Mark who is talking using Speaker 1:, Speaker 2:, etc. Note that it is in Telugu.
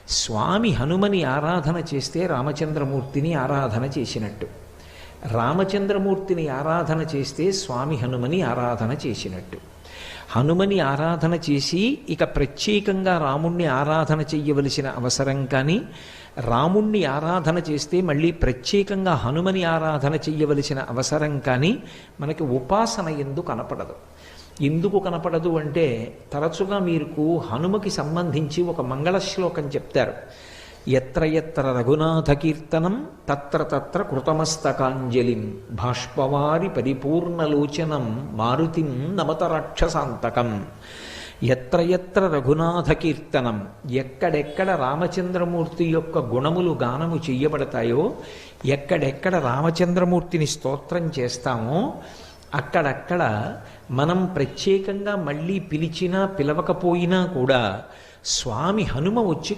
Speaker 1: స్వామి హనుమని ఆరాధన చేస్తే రామచంద్రమూర్తిని ఆరాధన చేసినట్టు, రామచంద్రమూర్తిని ఆరాధన చేస్తే స్వామి హనుమని ఆరాధన చేసినట్టు. హనుమని ఆరాధన చేసి ఇక ప్రత్యేకంగా రాముణ్ణి ఆరాధన చెయ్యవలసిన అవసరం కానీ, రాముణ్ణి ఆరాధన చేస్తే మళ్ళీ ప్రత్యేకంగా హనుమని ఆరాధన చెయ్యవలసిన అవసరం కానీ మనకి ఉపాసన ఎందుకు కనపడదు. ఎందుకు కనపడదు అంటే, తరచుగా మీకు హనుమకి సంబంధించి ఒక మంగళ శ్లోకం చెప్తారు. ఎత్ర ఎత్ర రఘునాథ కీర్తనం తత్ర తత్ర కృతమస్తకాంజలిం బాష్పవారి పరిపూర్ణలోచనం మారుతిం నమత రాక్షసాంతకం. ఎత్ర ఎత్ర రఘునాథ కీర్తనం, ఎక్కడెక్కడ రామచంద్రమూర్తి యొక్క గుణములు గానము చెయ్యబడతాయో, ఎక్కడెక్కడ రామచంద్రమూర్తిని స్తోత్రం చేస్తామో అక్కడక్కడ మనం ప్రత్యేకంగా మళ్ళీ పిలిచినా పిలవకపోయినా కూడా స్వామి హనుమ వచ్చి